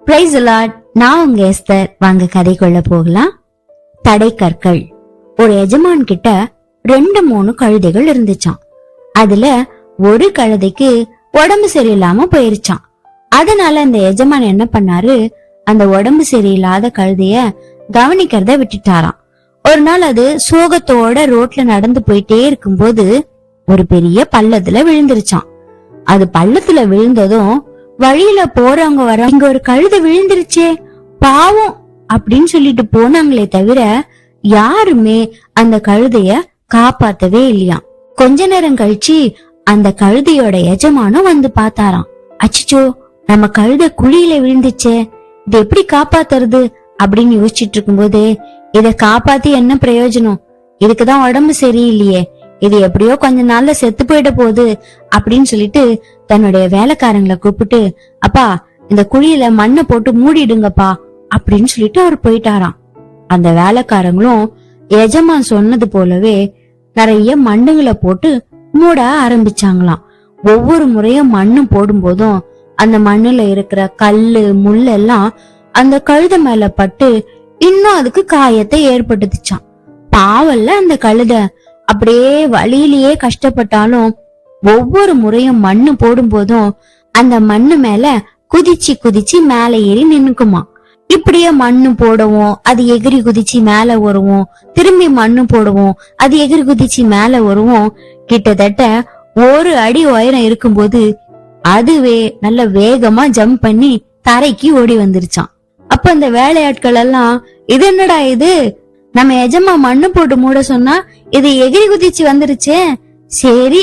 Praise the Lord. நான் உங்க Esther. வாங்க கதைக்குள்ள போகலாம். தடை கற்கள். ஒரு எஜமான் கிட்ட 2-3 கழுதைகள் இருந்துச்சான். அதுல ஒரு கழுதைக்கு உடம்பு சரியில்லாம போயிருச்சான். அதனால அந்த எஜமான் என்ன பண்ணாரு, அந்த உடம்பு சரியில்லாத கழுதைய கவனிக்கிறத விட்டுட்டாராம். ஒரு நாள் அது சோகத்தோட ரோட்ல நடந்து போயிட்டே இருக்கும்போது ஒரு பெரிய பள்ளத்துல விழுந்துருச்சான். அது பள்ளத்துல விழுந்ததும் வழியில போறவங்க வர, இங்க ஒரு கழுதை விழுந்துருச்சே பாவம் அப்படின்னு சொல்லிட்டு போனாங்களே தவிர யாருமே அந்த கழுதைய காப்பாத்தவே இல்லையாம். கொஞ்ச நேரம் கழிச்சு அந்த கழுதையோட எஜமானும் வந்து பார்த்தாராம். அச்சிச்சோ, நம்ம கழுதை குழியில விழுந்துச்சே, இது எப்படி காப்பாத்துறது அப்படின்னு யோசிச்சுட்டு இருக்கும்போது, இத காப்பாத்தி என்ன பிரயோஜனம், இதுக்குதான் உடம்பு சரியில்லையே, இது எப்படியோ கொஞ்ச நாள்ல செத்து போயிட போகுது அப்படின்னு சொல்லிட்டு தன்னுடைய வேலைக்காரங்களை கூப்பிட்டு, அப்பா இந்த குழியில மண்ணை போட்டு மூடிடுங்கப்பா அப்படின்னு சொல்லிட்டு அவர் போயிட்டாராம். அந்த வேலைக்காரங்களும் எஜமான் சொன்னது போலவே நிறைய மண்ணுங்களை போட்டு மூட ஆரம்பிச்சாங்களாம். ஒவ்வொரு முறையும் மண்ணு போடும் போதும் அந்த மண்ணுல இருக்கிற கல்லு முள்ளெல்லாம் அந்த கழுதை மேல பட்டு இன்னும் அதுக்கு காயத்தை ஏற்படுத்துச்சான். பாவல்ல அந்த கழுதை அப்படியே வழியிலேயே கஷ்டப்பட்டாலும் ஒவ்வொரு முறையும் மண்ணு போடும் போதும் அந்த மண்ணு மேல குதிச்சு குதிச்சு மேல ஏறி நின்னுக்குமா. இப்படியே மண்ணு போடவும் அது எகிரி குதிச்சு மேல வருவோம், திரும்பி மண்ணு போடுவோம், அது எகிரி குதிச்சு மேல வருவோம். கிட்டத்தட்ட 1 அடி உயரம் இருக்கும்போது அதுவே நல்ல வேகமா ஜம்ப் பண்ணி தரைக்கு ஓடி வந்துருச்சான். அப்ப அந்த வேலையாட்கள் எல்லாம், இது என்னடா இது, நம்ம எஜமா மண்ணு போட்டு மூட சொன்னா இது எகிரி குதிச்சு வந்துருச்சே, சரி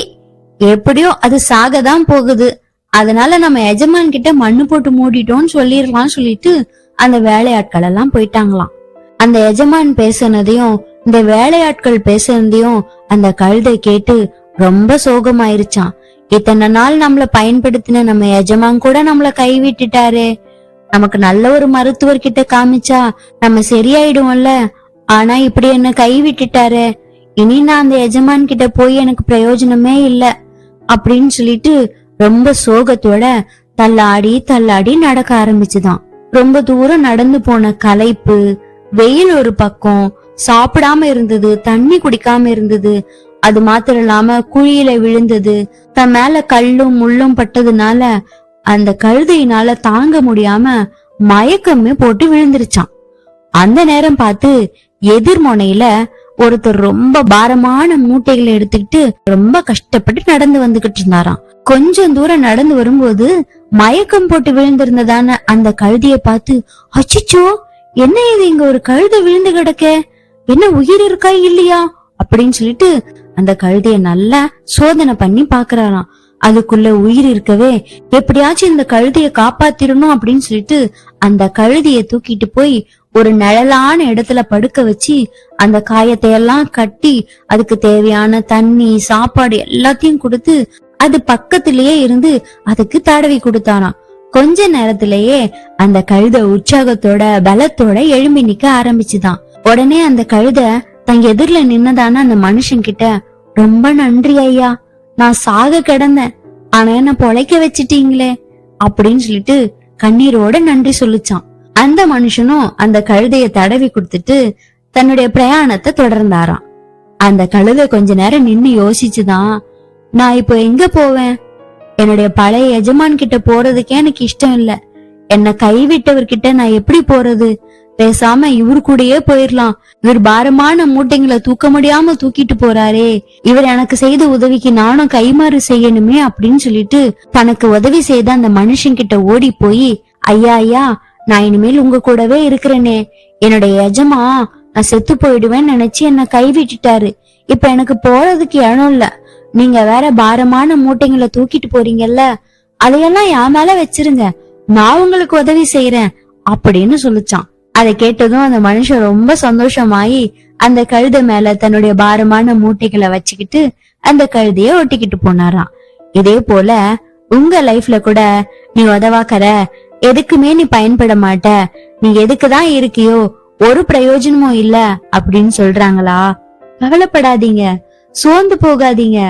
எப்படியோ அது சாகதான் போகுது, அதனால நம்ம எஜமான் கிட்ட மண்ணு போட்டு மூடிட்டோம்னு சொல்லிடலாம் சொல்லிட்டு அந்த வேலையாட்கள் எல்லாம் போயிட்டாங்களாம். அந்த எஜமான் பேசுனதையும் இந்த வேலையாட்கள் பேசுனதையும் அந்த கழுதை கேட்டு ரொம்ப சோகமாயிருச்சான். இத்தனை நாள் நம்மள பயன்படுத்தின நம்ம எஜமான் கூட நம்மள கைவிட்டுட்டாரே, நமக்கு நல்ல ஒரு மருத்துவர்கிட்ட காமிச்சா நம்ம சரியாயிடுவோம்ல, ஆனா இப்படி என்ன கைவிட்டுட்டாரே, இனி நான் அந்த எஜமான் கிட்ட போய் எனக்கு பிரயோஜனமே இல்ல அப்படின்னு சொல்லிட்டு ரொம்ப சோகத்தோட தள்ளாடி தள்ளாடி நடக்க ஆரம்பிச்சுதான். ரொம்ப தூரம் நடந்து போன களைப்பு, வெயில் ஒரு பக்கம், சாப்பிடாம இருந்தது, தண்ணி குடிக்காம இருந்தது, அது மாத்திரம் இல்லாம குழியில விழுந்தது, தன் மேல கல்லும் முள்ளும் பட்டதுனால அந்த கழுதையினால தாங்க முடியாம மயக்கமே போட்டு விழுந்துருச்சான். அந்த நேரம் பார்த்து எதிர்முனையில ஒருத்தர் ரொம்ப பாரமான மூட்டைகளை எடுத்துக்கிட்டு ரொம்ப கஷ்டப்பட்டு நடந்து வந்துகிட்டு இருந்தாராம். கொஞ்சம் தூரம் நடந்து வரும்போது மயக்கம் போட்டு விழுந்திருந்ததான அந்த கழுதைய பார்த்து, அச்சிச்சோ என்ன இது, இங்க ஒரு கழுதை விழுந்து கிடக்க, என்ன உயிர் இருக்கா இல்லையா அப்படின்னு சொல்லிட்டு அந்த கழுதைய நல்லா சோதனை பண்ணி பாக்குறாராம். அதுக்குள்ள உயிர் இருக்கவே எப்படியாச்சும் இந்த கழுதைய காப்பாத்திரணும் அப்படின்னு சொல்லிட்டு அந்த கழுதைய தூக்கிட்டு போய் ஒரு நிழலான இடத்துல படுக்க வச்சு அந்த காயத்தை எல்லாம் கட்டி அதுக்கு தேவையான தண்ணி சாப்பாடு எல்லாத்தையும் கொடுத்து அது பக்கத்திலேயே இருந்து அதுக்கு தடவி கொடுத்தாராம். கொஞ்ச நேரத்திலேயே அந்த கழுதை உற்சாகத்தோட பலத்தோட எழும்பி நிக்க ஆரம்பிச்சுதான். உடனே அந்த கழுதை தங்க எதிரில நின்னதான அந்த மனுஷன் கிட்ட, ரொம்ப நன்றி ஐயா, நான் சாக கிடந்தேன், ஆனா என்ன பொழைக்க வச்சிட்டீங்களே அப்படின்னு சொல்லிட்டு கண்ணீரோட நன்றி சொல்லிச்சான். அந்த மனுஷனும் அந்த கழுதைய தடவி கொடுத்துட்டு தன்னுடைய பிரயாணத்தை தொடர்ந்தாராம். அந்த கழுதை கொஞ்ச நேரம் நின்னு யோசிச்சுதான், நான் இப்போ எங்க போவேன், என்னுடைய பழைய எஜமான் கிட்ட போறதுக்கே எனக்கு இஷ்டம் இல்ல, என்ன கைவிட்டவர்கிட்ட நான் எப்படி போறது, பேசாம இவரு கூடயே போயிடலாம், இவர் பாரமான மூட்டைங்களை தூக்க முடியாம தூக்கிட்டு போறாரே, இவர் எனக்கு செய்த உதவிக்கு நானும் கைமாறு செய்யணுமே அப்படின்னு சொல்லிட்டு தனக்கு உதவி செய்த அந்த மனுஷன் கிட்ட ஓடி போய், ஐயா ஐயா, நான் இனிமேல் உங்க கூடவே இருக்கிறேனே, என்னுடைய எஜமா நான் செத்து போயிடுவேன்னு நினைச்சு என்ன கைவிட்டுட்டாரு, இப்ப எனக்கு போறதுக்கு இடம் இல்ல, நீங்க வேற பாரமான மூட்டைங்களை தூக்கிட்டு போறீங்கல்ல, அதையெல்லாம் என் மேல வச்சிருங்க, நான் உங்களுக்கு உதவி செய்யறேன் அப்படின்னு சொல்லிச்சான். அதை கேட்டதும் அந்த மனுஷன் ரொம்ப சந்தோஷமாயி அந்த கழுதை மேல தன்னுடைய பாரமான மூட்டைகளை வச்சுக்கிட்டு அந்த கழுதைய ஒட்டிக்கிட்டு போனாராம். இதே போல உங்க லைஃப்ல கூட நீ உதவாக்கற, எதுக்குமே நீ பயன்பட மாட்ட, நீ எதுக்குதான் இருக்கியோ ஒரு பிரயோஜனமும் இல்ல அப்படின்னு சொல்றாங்களா? கவலைப்படாதீங்க, சோர்ந்து போகாதீங்க.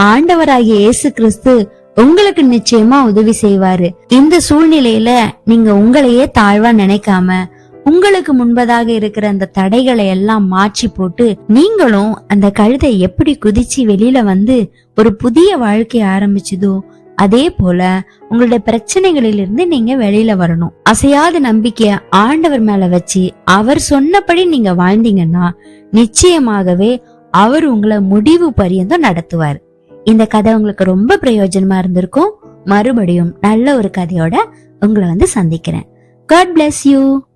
ஆண்டவராகிய இயேசு கிறிஸ்து உங்களுக்கு நிச்சயமா உதவி செய்வாரு. இந்த சூழ்நிலையில நீங்க உங்களையே தாழ்வா நினைக்காம உங்களுக்கு முன்பதாக இருக்கிற அந்த தடைகளை எல்லாம் மாற்றி போட்டு நீங்களும் அந்த கழுதை எப்படி குதிச்சு வெளியில வந்து ஒரு புதிய வாழ்க்கைய ஆரம்பிச்சதோ அதே போல உங்களுடைய பிரச்சனைகளிலிருந்து நீங்க வெளியில வரணும். அசையாத நம்பிக்கைய ஆண்டவர் மேல வச்சு அவர் சொன்னபடி நீங்க வாழ்ந்தீங்கன்னா நிச்சயமாகவே அவர் உங்களை முடிவு பரியந்தம் நடத்துவார். இந்த கதை உங்களுக்கு ரொம்ப பிரயோஜனமா இருந்திருக்கும். மறுபடியும் நல்ல ஒரு கதையோட உங்களை வந்து சந்திக்கிறேன். God bless you.